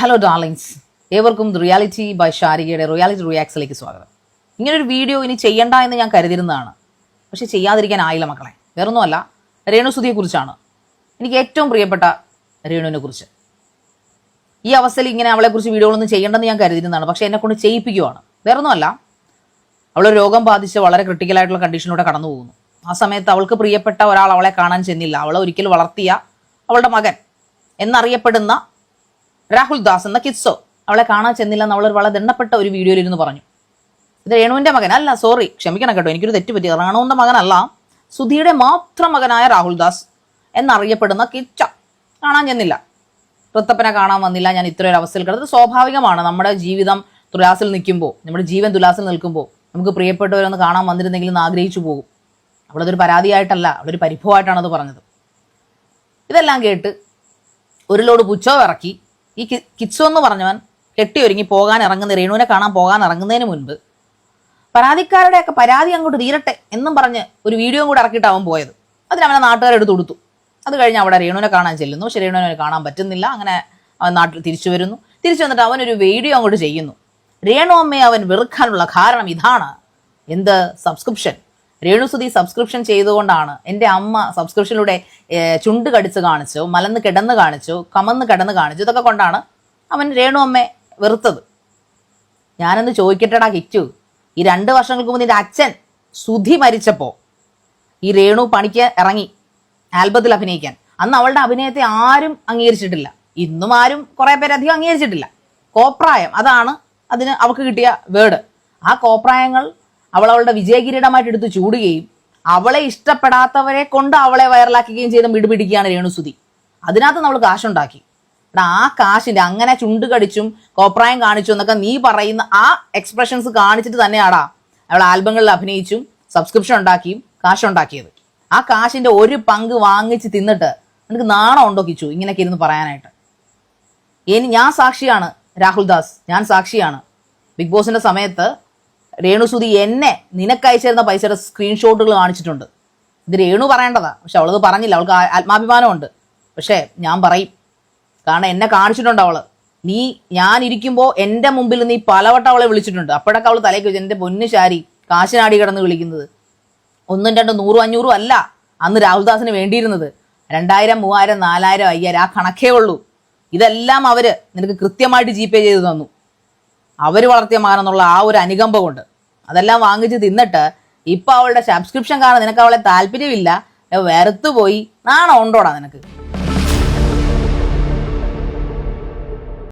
Hello darlings, ഏവർക്കും reality by ഷാരികയുടെ reality റിയാക്സിലേക്ക് സ്വാഗതം. ഇങ്ങനൊരു വീഡിയോ ഇനി ചെയ്യണ്ട എന്ന് ഞാൻ കരുതിയിരുന്നതാണ്, പക്ഷെ ചെയ്യാതിരിക്കാനായില്ല മക്കളെ. വേറൊന്നുമല്ല, രേണുസുധിയെക്കുറിച്ചാണ്. എനിക്ക് ഏറ്റവും പ്രിയപ്പെട്ട രേണുവിനെ കുറിച്ച്. ഈ അവസ്ഥയിൽ ഇങ്ങനെ അവളെക്കുറിച്ച് വീഡിയോകളൊന്നും ചെയ്യേണ്ടെന്ന് ഞാൻ കരുതിയിരുന്നതാണ്, പക്ഷെ എന്നെ കൊണ്ട് ചെയ്യിപ്പിക്കുവാണ്. വേറൊന്നുമല്ല, അവൾ രോഗം ബാധിച്ച് വളരെ ക്രിട്ടിക്കലായിട്ടുള്ള കണ്ടീഷനിലൂടെ കടന്നു പോകുന്നു. ആ സമയത്ത് അവൾക്ക് പ്രിയപ്പെട്ട ഒരാൾ അവളെ കാണാൻ ചെന്നില്ല. അവളെ ഒരിക്കൽ വളർത്തിയ അവളുടെ മകൻ എന്നറിയപ്പെടുന്ന രാഹുൽ ദാസ് എന്ന കിഡ്സോ അവളെ കാണാൻ ചെന്നില്ലെന്ന് അവൾ വളരെ ദണ്ണപ്പെട്ട ഒരു വീഡിയോയിൽ ഇരുന്ന് പറഞ്ഞു. ഇത് രേണുവിന്റെ മകൻ അല്ല, സോറി, ക്ഷമിക്കണം കേട്ടോ, എനിക്കൊരു തെറ്റ് പറ്റി. റേണുവിന്റെ മകനല്ല, സുധിയുടെ മാത്രം മകനായ രാഹുൽ ദാസ് എന്നറിയപ്പെടുന്ന കിച്ച കാണാൻ ചെന്നില്ല. ഋത്തപ്പനെ കാണാൻ വന്നില്ല. ഞാൻ ഇത്രയൊരു അവസ്ഥയിൽ കിടന്നത് സ്വാഭാവികമാണ്. നമ്മുടെ ജീവിതം തുലാസിൽ നിൽക്കുമ്പോൾ, നമ്മുടെ ജീവൻ തുലാസിൽ നിൽക്കുമ്പോൾ നമുക്ക് പ്രിയപ്പെട്ടവരൊന്ന് കാണാൻ വന്നിരുന്നെങ്കിൽ എന്ന് ആഗ്രഹിച്ചു പോകും. അവളതൊരു പരാതിയായിട്ടല്ല, അവളൊരു പരിഭവമായിട്ടാണ് അത് പറഞ്ഞത്. ഇതെല്ലാം കേട്ട് ഒരു ലോഡ് പുച്ഛവും ഇറക്കി ഈ കിച്ചു എന്ന് പറഞ്ഞവൻ കെട്ടിയൊരുങ്ങി പോകാൻ ഇറങ്ങുന്ന രേണുവിനെ കാണാൻ പോകാൻ ഇറങ്ങുന്നതിന് മുൻപ് പരാതിക്കാരുടെയൊക്കെ പരാതി അങ്ങോട്ട് തീരട്ടെ എന്നും പറഞ്ഞ് ഒരു വീഡിയോ കൂടെ ഇറക്കിയിട്ട് അവൻ പോയത്. അതിനവനെ നാട്ടുകാരെടുത്ത് കൊടുത്തു. അത് കഴിഞ്ഞ് അവിടെ രേണുവിനെ കാണാൻ ചെല്ലുന്നു. പക്ഷെ രേണുവിനെ കാണാൻ പറ്റുന്നില്ല. അങ്ങനെ അവൻ നാട്ടിൽ തിരിച്ചു വരുന്നു. തിരിച്ചു വന്നിട്ട് അവനൊരു വീഡിയോ അങ്ങോട്ട് ചെയ്യുന്നു. രേണു അമ്മയെ അവൻ വെറുക്കാനുള്ള കാരണം ഇതാണ്. എന്ത്? സബ്സ്ക്രിപ്ഷൻ. രേണുസുധി സബ്സ്ക്രിപ്ഷൻ ചെയ്തുകൊണ്ടാണ് എൻ്റെ അമ്മ സബ്സ്ക്രിപ്ഷനിലൂടെ ചുണ്ട് കടിച്ച് കാണിച്ചു, മലന്ന് കിടന്ന് കാണിച്ചു, കമന്ന് കിടന്ന് കാണിച്ചു. ഇതൊക്കെ കൊണ്ടാണ് അവൻ രേണു അമ്മയെ വെറുത്തത്. ഞാനൊന്ന് ചോദിക്കട്ടെടാ കിച്ചു, ഈ 2 വർഷങ്ങൾക്ക് മുമ്പ് നിന്റെ അച്ഛൻ സുധി മരിച്ചപ്പോൾ ഈ രേണു പണിക്ക് ഇറങ്ങി ആൽബത്തിൽ അഭിനയിക്കാൻ. അന്ന് അവളുടെ അഭിനയത്തെ ആരും അംഗീകരിച്ചിട്ടില്ല. ഇന്നും ആരും കുറെ പേരധികം അംഗീകരിച്ചിട്ടില്ല. കോപ്രായം, അതാണ് അതിന് അവൾക്ക് കിട്ടിയ വേർഡ്. ആ കോപ്രായങ്ങൾ അവളുടെ വിജയകിരീടമായിട്ട് എടുത്ത് ചൂടുകയും അവളെ ഇഷ്ടപ്പെടാത്തവരെ കൊണ്ട് അവളെ വൈറലാക്കുകയും ചെയ്ത് മിടുപിടിക്കുകയാണ് രേണുസുധി. അതിനകത്ത് നമ്മൾ കാശുണ്ടാക്കി. ആ കാശിന്റെ അങ്ങനെ ചുണ്ട് കടിച്ചും കോപ്രായം കാണിച്ചു എന്നൊക്കെ നീ പറയുന്ന ആ എക്സ്പ്രഷൻസ് കാണിച്ചിട്ട് തന്നെയാടാ അവൾ ആൽബങ്ങളിൽ അഭിനയിച്ചും സബ്സ്ക്രിപ്ഷൻ ഉണ്ടാക്കിയും കാശുണ്ടാക്കിയത്. ആ കാശിന്റെ ഒരു പങ്ക് വാങ്ങിച്ച് തിന്നിട്ട് നിനക്ക് നാണം ഉണ്ടോ കിച്ചു ഇങ്ങനെയൊക്കെ ഇരുന്ന് പറയാനായിട്ട്? ഞാൻ സാക്ഷിയാണ് രാഹുൽ ദാസ്, ഞാൻ സാക്ഷിയാണ്. ബിഗ് ബോസിന്റെ സമയത്ത് രേണുസുധി എന്നെ നിനക്കയച്ചിരുന്ന പൈസയുടെ സ്ക്രീൻഷോട്ടുകൾ കാണിച്ചിട്ടുണ്ട്. ഇത് രേണു പറയേണ്ടതാ, പക്ഷെ അവളത് പറഞ്ഞില്ല. അവൾക്ക് ആത്മാഭിമാനമുണ്ട്. പക്ഷേ ഞാൻ പറയും, കാരണം എന്നെ കാണിച്ചിട്ടുണ്ട് അവള്. ഞാൻ ഇരിക്കുമ്പോൾ എൻ്റെ മുമ്പിൽ നീ പലവട്ടം അവളെ വിളിച്ചിട്ടുണ്ട്. അപ്പോഴൊക്കെ അവൾ തലേക്ക് വെച്ചു, എൻ്റെ പൊന്നു ശാരി കാശിനാടി കിടന്ന് വിളിക്കുന്നത് 1, 2, 100, 500 അല്ല അന്ന് രാഹുൽദാസിന് വേണ്ടിയിരുന്നത്. 2000, 3000, 4000, 5000 ആ കണക്കേ ഉള്ളൂ. ഇതെല്ലാം അവര് നിനക്ക് കൃത്യമായിട്ട് GPay ചെയ്തു തന്നു. അവർ വളർത്തിയ മകനെന്നുള്ള ആ ഒരു അനുകമ്പ കൊണ്ട് അതെല്ലാം വാങ്ങിച്ച് തിന്നിട്ട് ഇപ്പൊ അവളുടെ സബ്സ്ക്രിപ്ഷൻ കാരണം നിനക്ക് അവളെ താല്പര്യമില്ല, വെറുത്തുപോയി. നാണം ഉണ്ടോടാ നിനക്ക്?